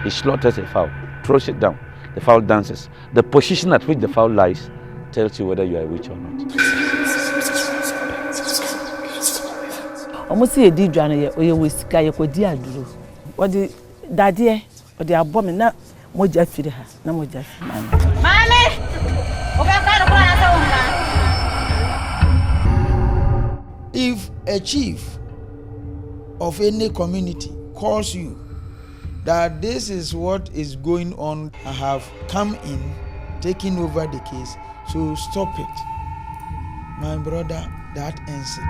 He slaughters a fowl, throws it down. The fowl dances. The position at which the fowl lies tells you whether you are a witch or not. Almost a deed journey, or you will sky a dear drew. What the daddy, or the abomin, not more Jeff feed her, no more Jeff. Mammy! If a chief of any community calls you that this is what is going on, I have come in, taking over the case, so stop it. My brother, that ends it.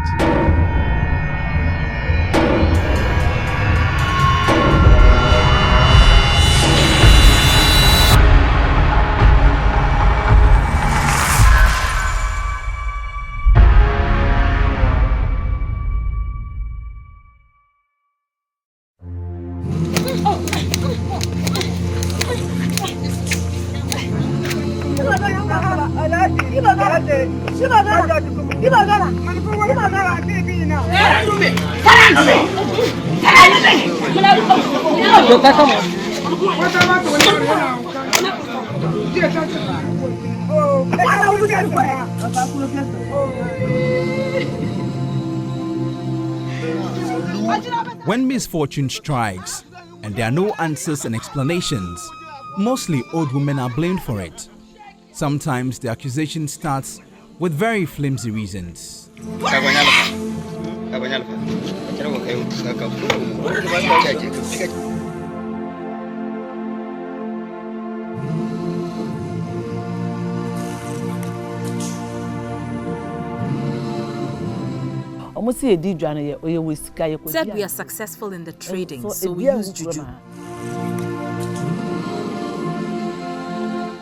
When misfortune strikes and there are no answers and explanations, mostly old women are blamed for it. Sometimes the accusation starts with very flimsy reasons. Said we are successful in the trading, so we use juju.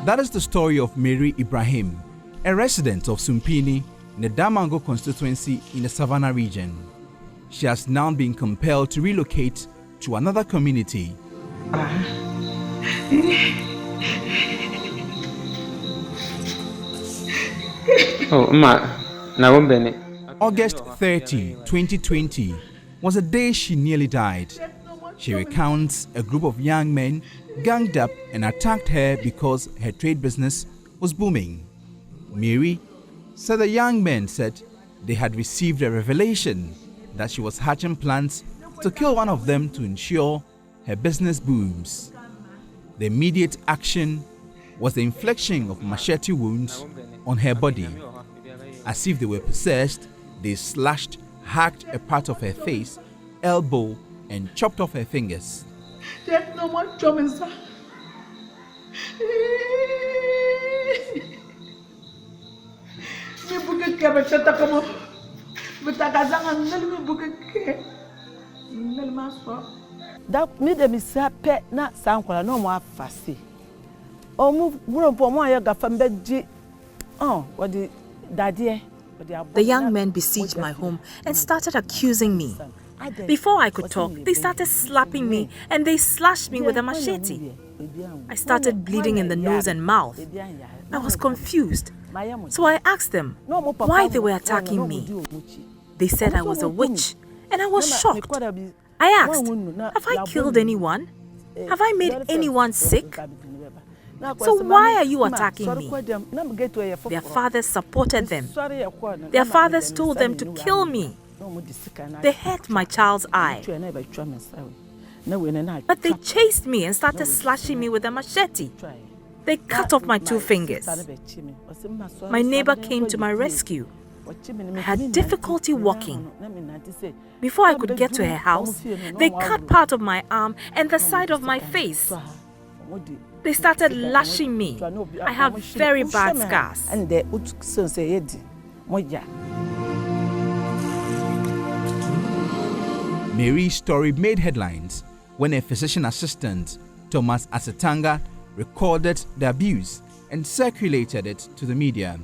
That is the story of Mary Ibrahim, a resident of Sumpini in the Damango constituency in the Savannah region. She has now been compelled to relocate to another community. August 30, 2020 was the day she nearly died. She recounts a group of young men ganged up and attacked her because her trade business was booming. Mary said the young men said they had received a revelation that she was hatching plans to kill one of them to ensure her business booms. The immediate action was the infliction of machete wounds on her body. As if they were possessed, they slashed, hacked a part of her face, elbow, and chopped off her fingers. There's no more trouble, sir. That made me say, pet not sound no more fussy. Oh, move, bro, for my yoga from bed. Oh, what the daddy? The young men besieged my home and started accusing me. Before I could talk, they started slapping me and they slashed me with a machete. I started bleeding in the nose and mouth. I was confused, so I asked them why they were attacking me. They said I was a witch, and I was shocked. I asked, have I killed anyone? Have I made anyone sick? So why are you attacking me? Their fathers supported them. Their fathers told them to kill me. They hurt my child's eye. But they chased me and started slashing me with a machete. They cut off my 2 fingers. My neighbor came to my rescue. I had difficulty walking. Before I could get to her house, they cut part of my arm and the side of my face. They started lashing me. I have very bad scars. Mary's story made headlines when a physician assistant, Thomas Asetanga, recorded the abuse and circulated it to the media.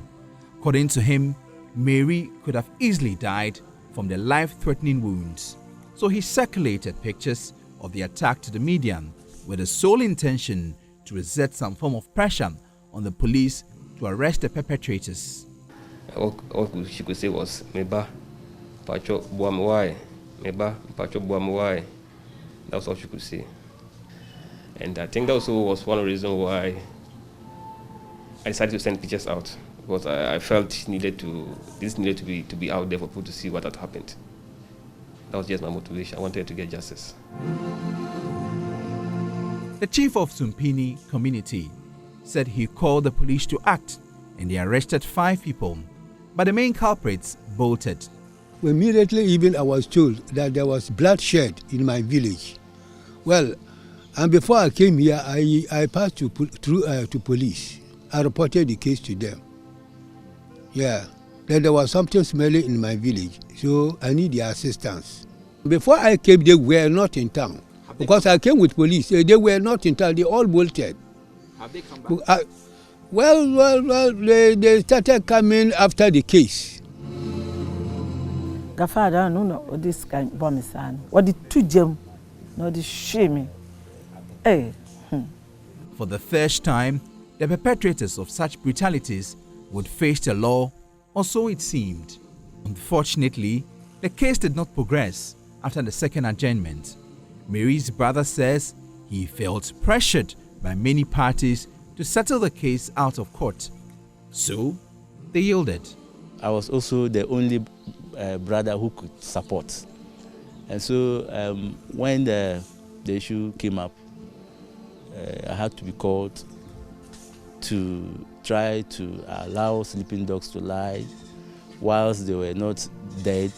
According to him, Mary could have easily died from the life-threatening wounds. So he circulated pictures of the attack to the media with the sole intention to exert some form of pressure on the police to arrest the perpetrators. All she could say was, Meba, Pacho Buamwai, Meba, Pacho Buamwai. That was all she could say. And I think that also was one of the reasons why I decided to send pictures out, because I felt this needed to be out there for people to see what had happened. That was just my motivation. I wanted to get justice. The chief of Sumpini community said he called the police to act, and they arrested 5 people, but the main culprits bolted. Immediately, even I was told that there was bloodshed in my village. Well, and before I came here, I passed to police. I reported the case to them. Yeah, that there was something smelly in my village, so I need their assistance. Before I came, they were not in town. Because I came with police, they were not in town, they all bolted. Have they come back? They started coming after the case. Gafada no this kind bomisan. What the 2 gem, no the shame. Hey. For the first time, the perpetrators of such brutalities would face the law, or so it seemed. Unfortunately, the case did not progress after the second adjournment. Mary's brother says he felt pressured by many parties to settle the case out of court. So, they yielded. I was also the only brother who could support. And so when the issue came up, I had to be called to try to allow sleeping dogs to lie. Whilst they were not dead,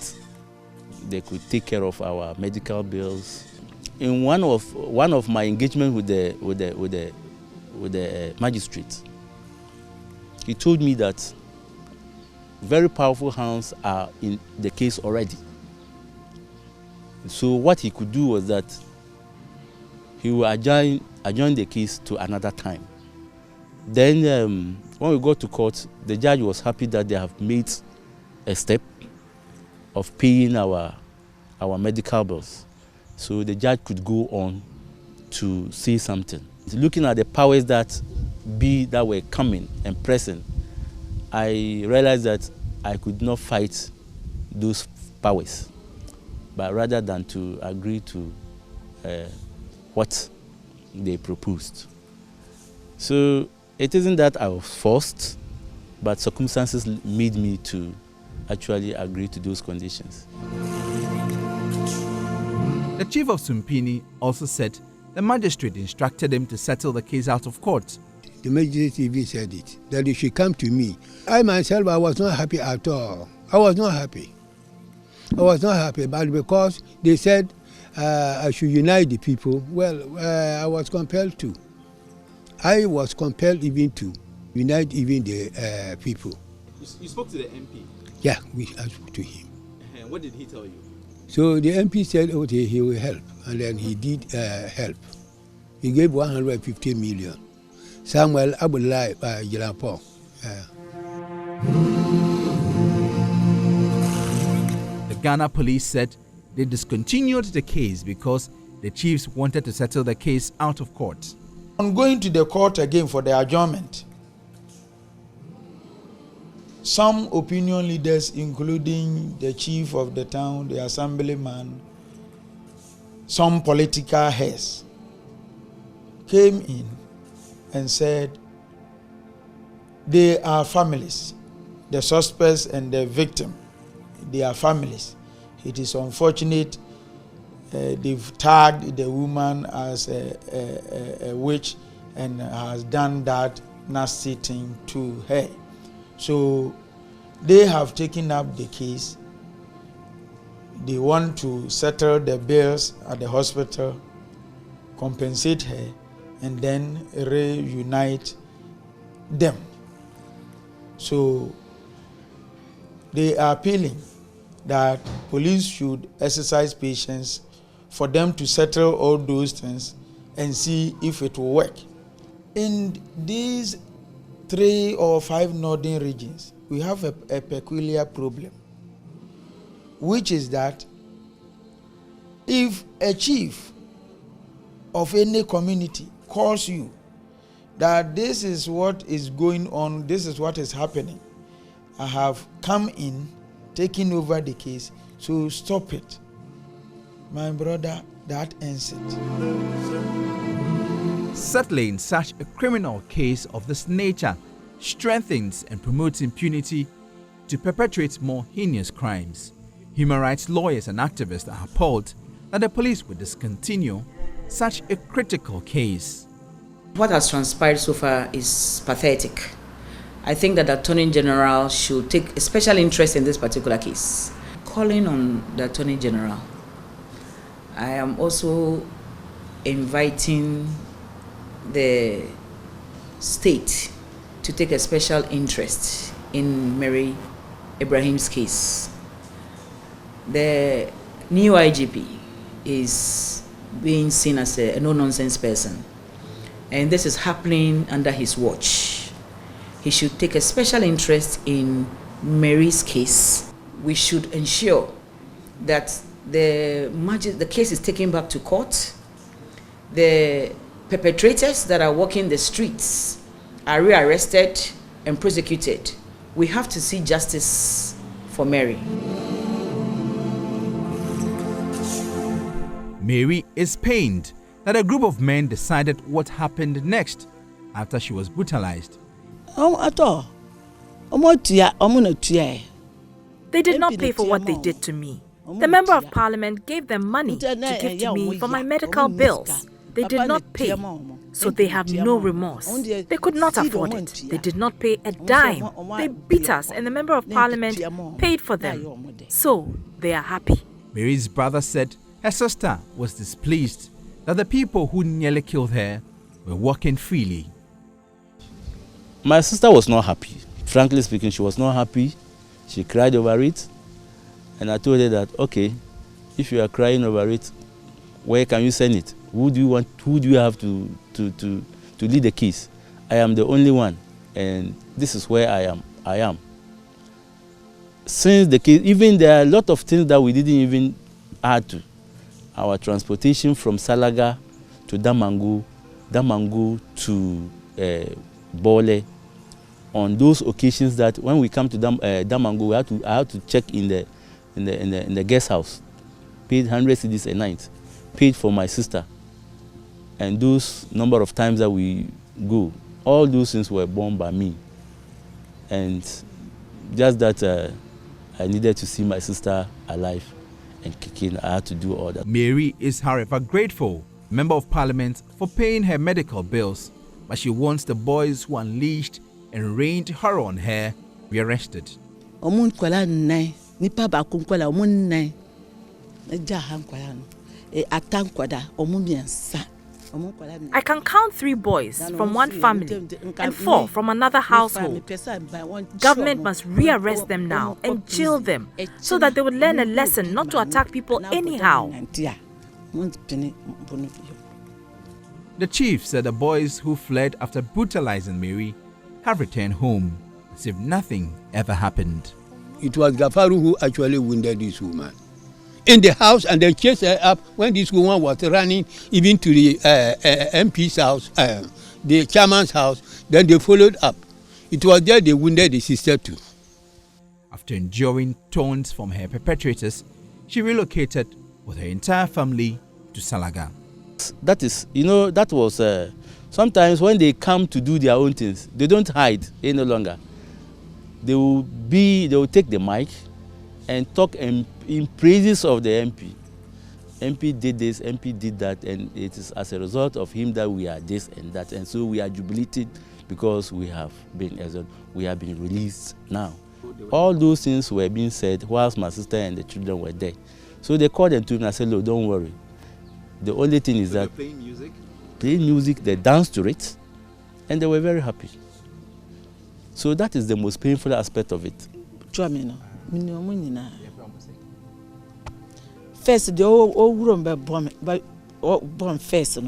they could take care of our medical bills. In one of my engagements with the magistrate, he told me that very powerful hands are in the case already. So what he could do was that he will adjourn the case to another time. Then when we got to court, the judge was happy that they have made a step of paying our medical bills. So the judge could go on to say something. Looking at the powers that were coming and present, I realized that I could not fight those powers, but rather than to agree to what they proposed. So it isn't that I was forced, but circumstances made me to actually agree to those conditions. The chief of Sumpini also said the magistrate instructed him to settle the case out of court. The magistrate even said it, that he should come to me. I myself, I was not happy at all. I was not happy, but because they said I should unite the people, well, I was compelled to. I was compelled even to unite even the people. You spoke to the MP? Yeah, I spoke to him. And what did he tell you? So the MP said, okay, he will help, and then he did help. He gave 150 million. Samuel Abulai Jilapo. The Ghana police said they discontinued the case because the chiefs wanted to settle the case out of court. On going to the court again for the adjournment, some opinion leaders, including the chief of the town, the assemblyman, some political heads, came in and said they are families. The suspects and the victim, they are families. It is unfortunate they've tagged the woman as a witch and has done that nasty thing to her. So they have taken up the case. They want to settle the bills at the hospital, compensate her, and then reunite them. So they are appealing that police should exercise patience for them to settle all those things and see if it will work. In these 3 or 5 northern regions, we have a peculiar problem, which is that if a chief of any community calls you that this is what is going on, this is what is happening, I have come in, taking over the case, so stop it. My brother, that ends it. Settling such a criminal case of this nature strengthens and promotes impunity to perpetrate more heinous crimes. Human rights lawyers and activists are appalled that the police would discontinue such a critical case. What has transpired so far is pathetic. I think that the Attorney General should take a special interest in this particular case. Calling on the Attorney General, I am also inviting the state to take a special interest in Mary Ibrahim's case. The new IGP is being seen as a no-nonsense person, and this is happening under his watch. He should take a special interest in Mary's case. We should ensure that the case is taken back to court. The perpetrators that are walking the streets are rearrested and prosecuted. We have to see justice for Mary. Mary is pained that a group of men decided what happened next after she was brutalized. They did not pay for what they did to me. The Member of Parliament gave them money to give to me for my medical bills. They did not pay, so they have no remorse. They could not afford it. They did not pay a dime. They beat us, and the Member of Parliament paid for them. So they are happy. Mary's brother said her sister was displeased that the people who nearly killed her were walking freely. My sister was not happy. Frankly speaking, she was not happy. She cried over it. And I told her that, okay, if you are crying over it, where can you send it? Who do you have to lead the case? I am the only one, and this is where I am. Since the case, even there are a lot of things that we didn't even add to. Our transportation from Salaga to Damangu to Bole. On those occasions that when we come to Damangu, I have to check in the guest house. Paid 100 cedis a night. Paid for my sister. And those number of times that we go, all those things were borne by me. And just that I needed to see my sister alive and kicking, I had to do all that. Mary is, however, grateful, Member of Parliament, for paying her medical bills, but she wants the boys who unleashed and rained horror on her be arrested. I can count 3 boys from one family and 4 from another household. Government must rearrest them now and jail them so that they would learn a lesson not to attack people anyhow. The chief said the boys who fled after brutalizing Mary have returned home as if nothing ever happened. It was Gafaru who actually wounded this woman in the house, and they chased her up when this woman was running even to the MP's house, the chairman's house. Then they followed up. It was there they wounded the sister too. After enduring taunts from her perpetrators, she relocated with her entire family to Salaga. That is, that was sometimes when they come to do their own things, they don't hide any longer. They will take the mic and talk in praises of the MP. MP did this, MP did that, and it is as a result of him that we are this and that, and so we are jubilated because we have been released now. All those things were being said whilst my sister and the children were there. So they called them to me and I said, look, don't worry. The only thing is that playing music, they danced to it, and they were very happy. So that is the most painful aspect of it. First, the old room born first,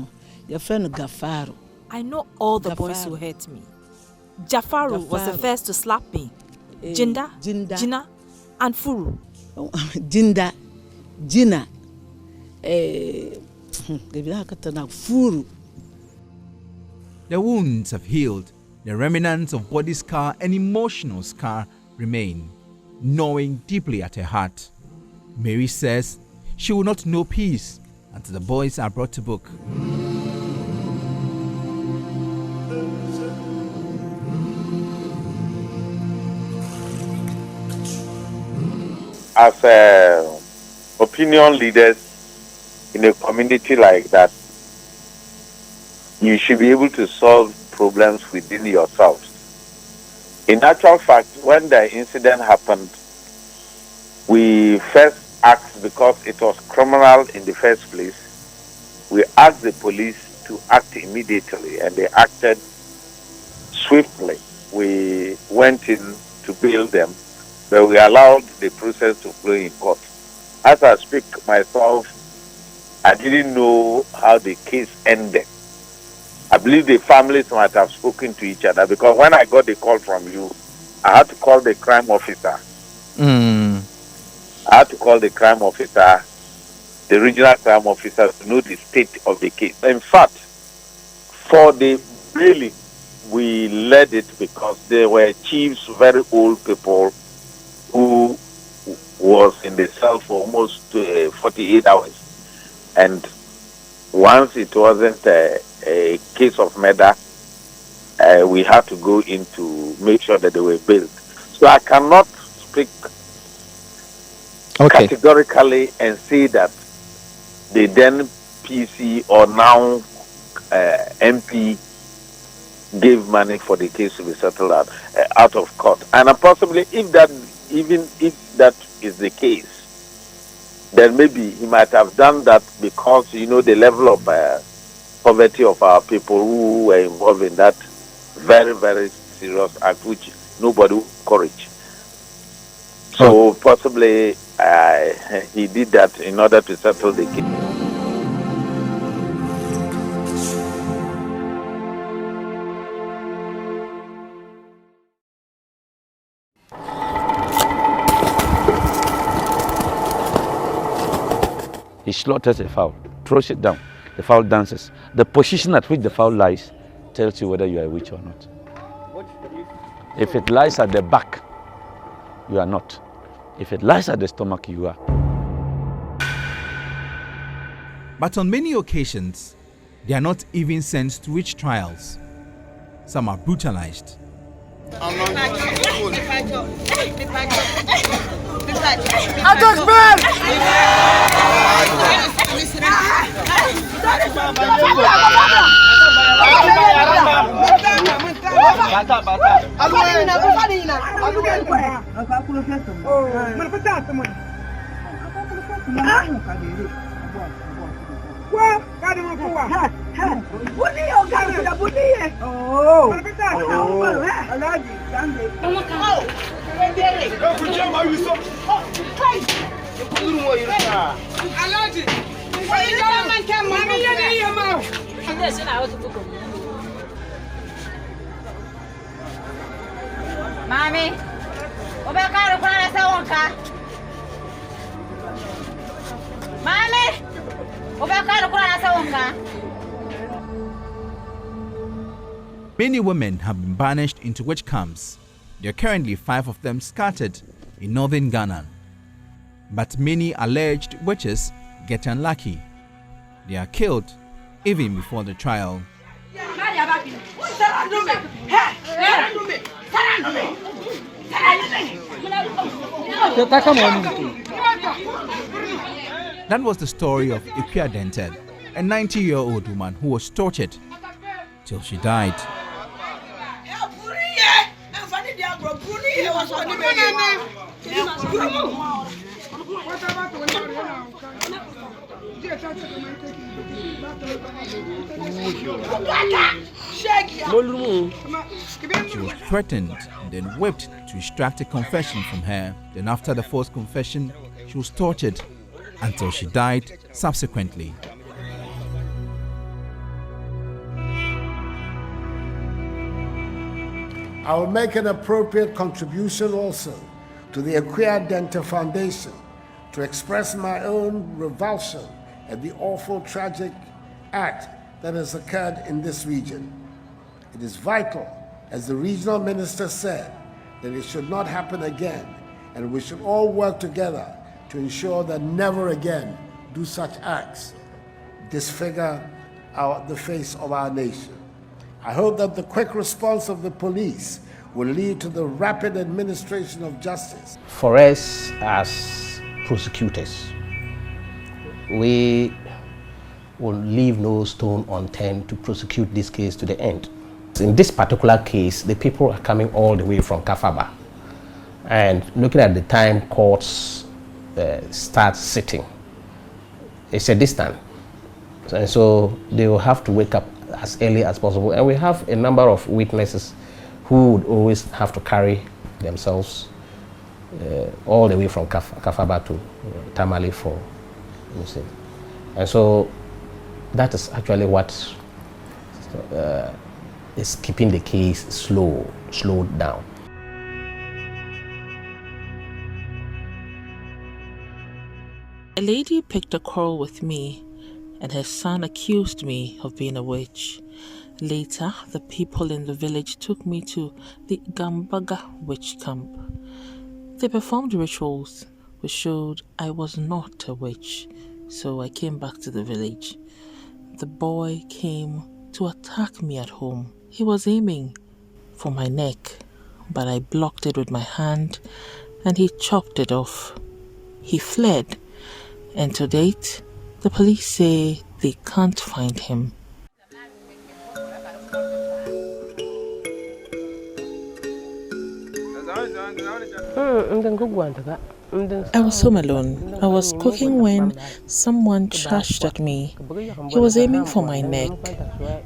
your friend Gafaru. I know all the boys who hurt me. Jafaru was the first to slap me. Jinda, Jina, and Furu. Jinda, Jina, Furu. The wounds have healed. The remnants of body scar and emotional scar remain, gnawing deeply at her heart. Mary says she will not know peace until the boys are brought to book. as opinion leaders in a community like that, you should be able to solve problems within yourselves. In actual fact, when the incident happened, we first asked, because it was criminal in the first place, we asked the police to act immediately, and they acted swiftly. We went in to bail them, but we allowed the process to flow in court. As I speak myself, I didn't know how the case ended. I believe the families might have spoken to each other, because when I got the call from you, I had to call the crime officer. I had to call the crime officer, the regional crime officer, to know the state of the case. In fact, for the bailing, we led it because there were chiefs, very old people, who was in the cell for almost 48 hours. And once it wasn't a case of murder, we had to go in to make sure that they were bailed. So I cannot speak categorically and say that the then PC or now MP gave money for the case to be settled out of court. And possibly, if that is the case, then maybe he might have done that because, the level of poverty of our people who were involved in that very, very serious act, which nobody would encourage. So possibly he did that in order to settle the case. He slaughters a fowl, throws it down. The fowl dances. The position at which the fowl lies tells you whether you are a witch or not. If it lies at the back, you are not. If it lies at the stomach, you are. But on many occasions, they are not even sent to witch trials. Some are brutalized. Mami, ubekara kuna sawonka. Mami, ubekara kuna sawonka. Many women have been banished into witch camps. There are currently 5 of them scattered in northern Ghana. But many alleged witches get unlucky. They are killed even before the trial. That was the story of Ikea Dented, a 90-year-old woman who was tortured till she died. She was threatened and then whipped to extract a confession from her. Then after the forced confession, she was tortured until she died subsequently. I will make an appropriate contribution also to the Akua Denta Foundation to express my own revulsion at the awful tragic act that has occurred in this region. It is vital, as the regional minister said, that it should not happen again, and we should all work together to ensure that never again do such acts disfigure the face of our nation. I hope that the quick response of the police will lead to the rapid administration of justice. For us as prosecutors, we will leave no stone unturned to prosecute this case to the end. In this particular case, the people are coming all the way from Kafaba. And looking at the time courts start sitting, it's a distance. And so they will have to wake up as early as possible. And we have a number of witnesses who would always have to carry themselves all the way from Kafaba to Tamale for Muslim. And so that is actually what is keeping the case slowed down. A lady picked a quarrel with me, and her son accused me of being a witch. Later, the people in the village took me to the Gambaga witch camp. They performed rituals which showed I was not a witch, so I came back to the village. The boy came to attack me at home. He was aiming for my neck, but I blocked it with my hand and he chopped it off. He fled, and to date, the police say they can't find him. I was home alone. I was cooking when someone charged at me. He was aiming for my neck,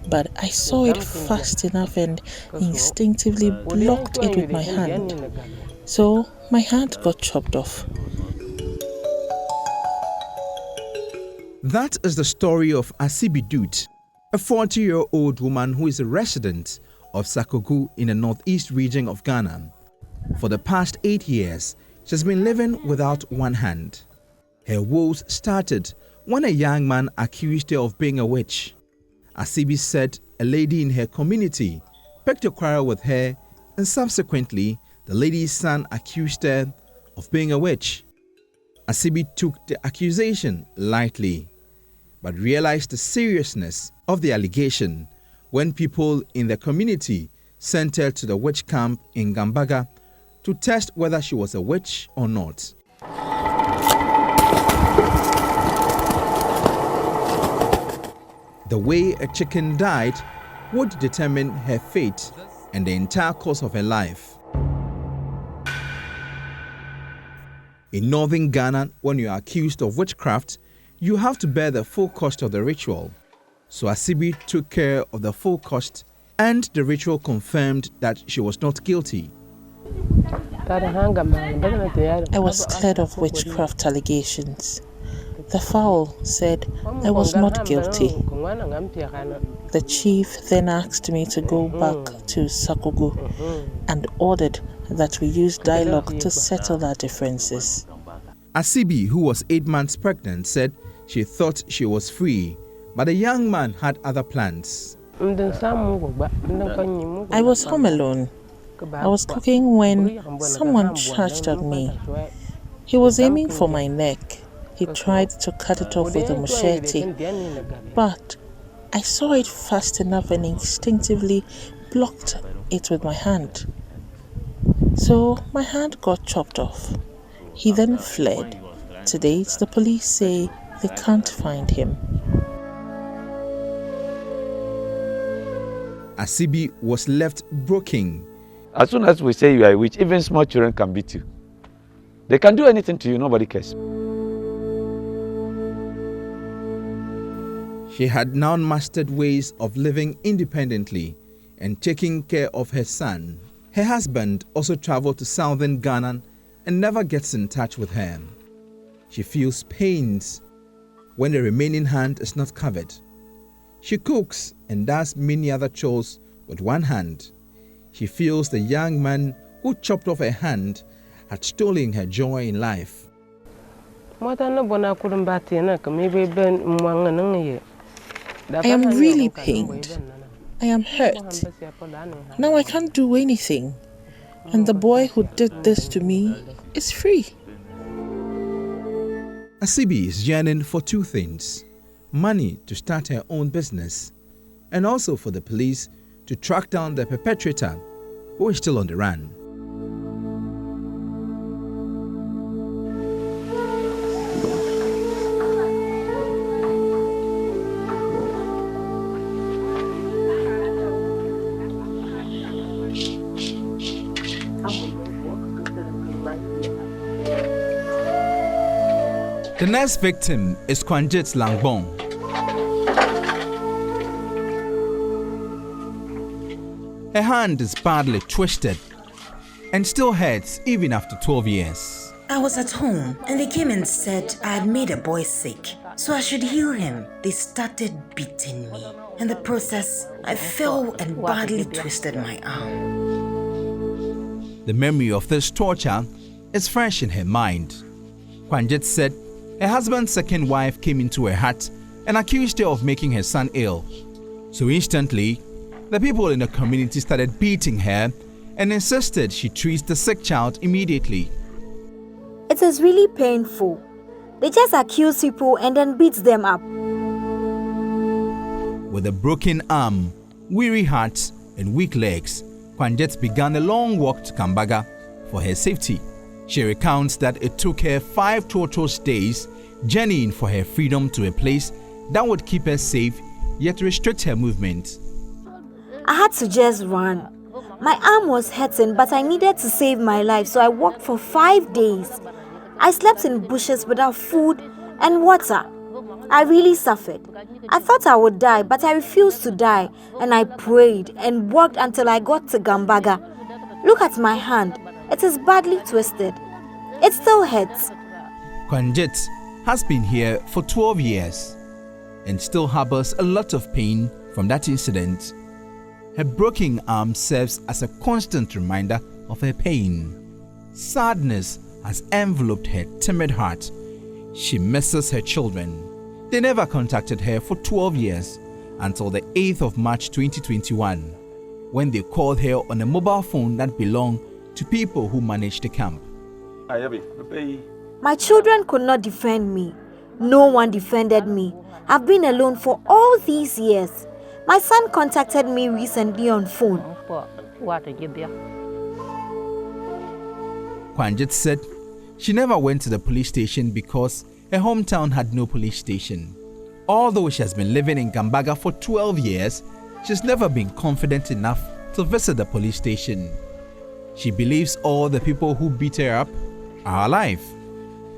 but I saw it fast enough and instinctively blocked it with my hand. So my hand got chopped off. That is the story of Asibi Dut, a 40-year-old woman who is a resident of Sakogu in the northeast region of Ghana. For the past 8 years, she has been living without one hand. Her woes started when a young man accused her of being a witch. Asibi said a lady in her community picked a quarrel with her, and subsequently, the lady's son accused her of being a witch. Asibi took the accusation lightly, but realized the seriousness of the allegation when people in the community sent her to the witch camp in Gambaga to test whether she was a witch or not. The way a chicken died would determine her fate and the entire course of her life. In northern Ghana, when you are accused of witchcraft, you have to bear the full cost of the ritual. So Asibi took care of the full cost, and the ritual confirmed that she was not guilty. I was cleared of witchcraft allegations. The fowl said I was not guilty. The chief then asked me to go back to Sakogu and ordered that we use dialogue to settle our differences. Asibi, who was 8 months pregnant, said she thought she was free, but the young man had other plans. I was home alone. I was cooking when someone charged at me. He was aiming for my neck. He tried to cut it off with a machete, but I saw it fast enough and instinctively blocked it with my hand. So my hand got chopped off. He then fled. To date, the police say they can't find him. Asibi was left broken. As soon as we say you are a witch, even small children can beat you. They can do anything to you, nobody cares. She had now mastered ways of living independently and taking care of her son. Her husband also traveled to southern Ghana and never gets in touch with her. She feels pains when the remaining hand is not covered. She cooks and does many other chores with one hand. She feels the young man who chopped off her hand had stolen her joy in life. I am really pained. I am hurt. Now I can't do anything. And the boy who did this to me is free. Asibi is yearning for two things: money to start her own business, and also for the police to track down the perpetrator, who is still on the run. The next victim is Kwanjet Langbon. Her hand is badly twisted and still hurts even after 12 years. I was at home and they came and said I had made a boy sick, so I should heal him. They started beating me. In the process, I fell and badly twisted my arm. The memory of this torture is fresh in her mind. Kwanjet said her husband's second wife came into her hut and accused her of making her son ill. So instantly, the people in the community started beating her and insisted she treats the sick child immediately. It is really painful. They just accuse people and then beat them up. With a broken arm, weary heart, and weak legs, Kwanjet began a long walk to Kambaga for her safety. She recounts that it took her 5 torturous days journeying for her freedom to a place that would keep her safe yet restrict her movement. I had to just run. My arm was hurting, but I needed to save my life, so I walked for 5 days. I slept in bushes without food and water. I really suffered. I thought I would die, but I refused to die, and I prayed and walked until I got to Gambaga. Look at my hand. It is badly twisted. It still hurts. Kwanjet has been here for 12 years and still harbors a lot of pain from that incident. Her broken arm serves as a constant reminder of her pain. Sadness has enveloped her timid heart. She misses her children. They never contacted her for 12 years until the 8th of March 2021, when they called her on a mobile phone that belonged to people who managed the camp. My children could not defend me. No one defended me. I've been alone for all these years. My son contacted me recently on phone. Kwanjet said she never went to the police station because her hometown had no police station. Although she has been living in Gambaga for 12 years, she's never been confident enough to visit the police station. She believes all the people who beat her up are alive.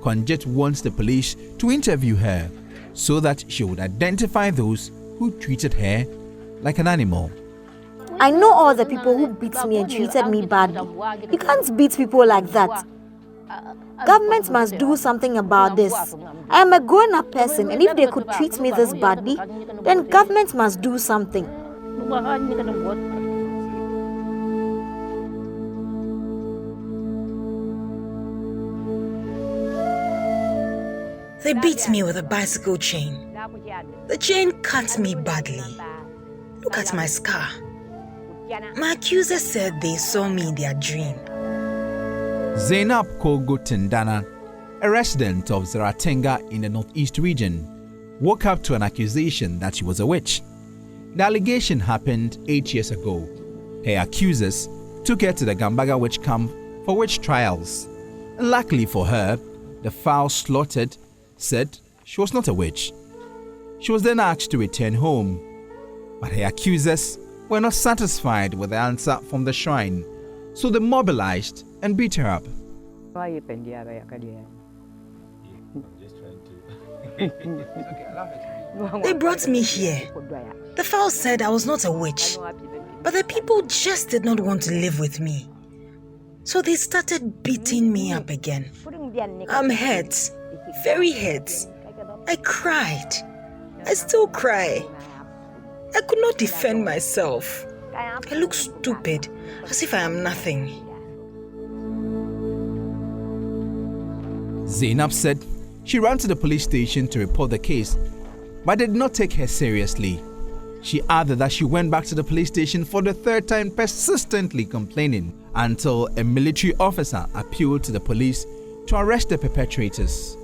Kwanjet wants the police to interview her so that she would identify those who treated her like an animal. I know all the people who beat me and treated me badly. You can't beat people like that. Government must do something about this. I am a grown-up person, and if they could treat me this badly, then government must do something. They beat me with a bicycle chain. The chain cut me badly. Look at my scar. My accusers said they saw me in their dream. Zainab Kogo Tindana, a resident of Zaratenga in the northeast region, woke up to an accusation that she was a witch. The allegation happened 8 years ago. Her accusers took her to the Gambaga witch camp for witch trials. Luckily for her, the fowl slaughtered said she was not a witch. She was then asked to return home, but her accusers were not satisfied with the answer from the shrine, so they mobilized and beat her up. They brought me here. The fowl said I was not a witch, but the people just did not want to live with me. So they started beating me up again. I'm hurt, very hurt. I cried. I still cry. I could not defend myself. I look stupid, as if I am nothing. Zainab said she ran to the police station to report the case, but they did not take her seriously. She added that she went back to the police station for the 3rd time, persistently complaining, until a military officer appealed to the police to arrest the perpetrators.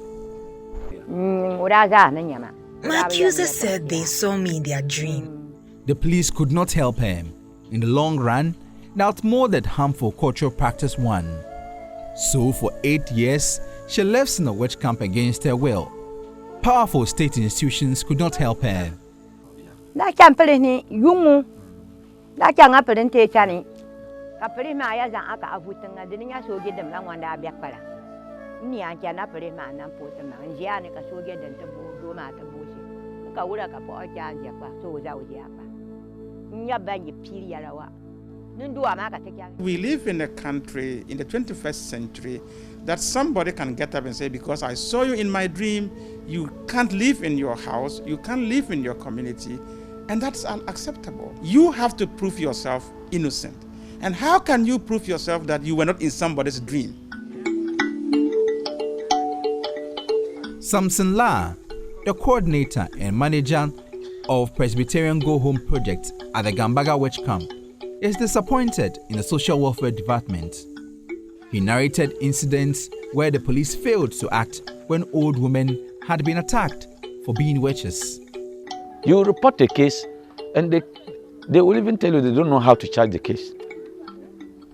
My accusers said they saw me in their dream. The police could not help her. In the long run, they outmoded harmful cultural practice 1. So for 8 years, she lives in a witch camp against her will. Powerful state institutions could not help her. We live in a country in the 21st century that somebody can get up and say, because I saw you in my dream, you can't live in your house, you can't live in your community, and that's unacceptable. You have to prove yourself innocent. And how can you prove yourself that you were not in somebody's dream? Samson La, the coordinator and manager of Presbyterian Go Home project at the Gambaga Witch Camp, is disappointed in the social welfare department. He narrated incidents where the police failed to act when old women had been attacked for being witches. You report a case and they will even tell you they don't know how to charge the case.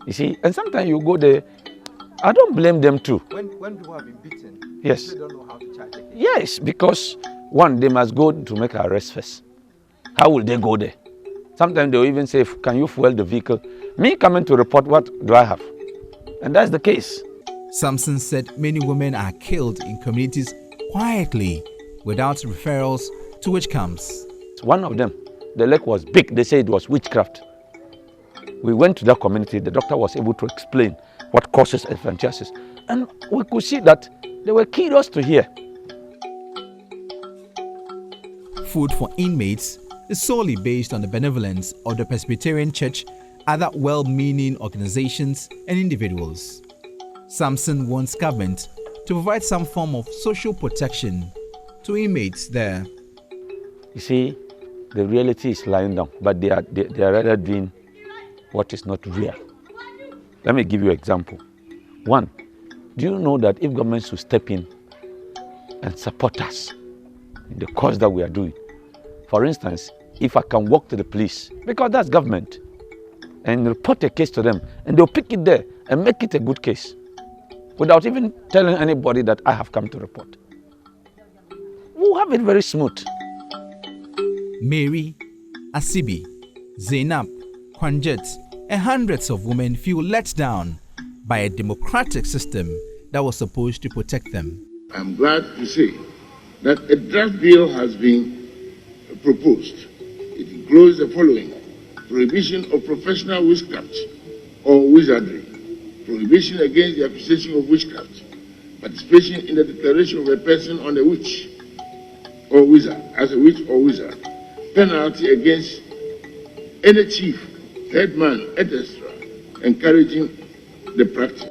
You see, and sometimes you go there, I don't blame them too. When people have been beaten, yes, they don't know how to charge the case. Yes, because one, they must go to make an arrest first. How will they go there? Sometimes they'll even say, can you fuel the vehicle? Me coming to report, what do I have? And that's the case. Samson said many women are killed in communities quietly without referrals to witch camps. One of them, the leg was big. They said it was witchcraft. We went to that community. The doctor was able to explain what causes elephantiasis. And we could see that they were curious to hear. Food for inmates is solely based on the benevolence of the Presbyterian Church, other well-meaning organizations and individuals. Samson wants government to provide some form of social protection to inmates there. You see, the reality is lying down, but they are rather doing what is not real. Let me give you an example. One, do you know that if government should step in and support us in the cause that we are doing? For instance, if I can walk to the police, because that's government, and report a case to them, and they'll pick it there and make it a good case, without even telling anybody that I have come to report. We'll have it very smooth. Mary, Asibi, Zainab, Kwanjet, and hundreds of women feel let down by a democratic system that was supposed to protect them. I'm glad to say that a draft bill has been proposed. It includes the following: prohibition of professional witchcraft or wizardry, prohibition against the accusation of witchcraft, participation in the declaration of a person on a witch or wizard as a witch or wizard, penalty against any chief, headman, etc., encouraging the practice.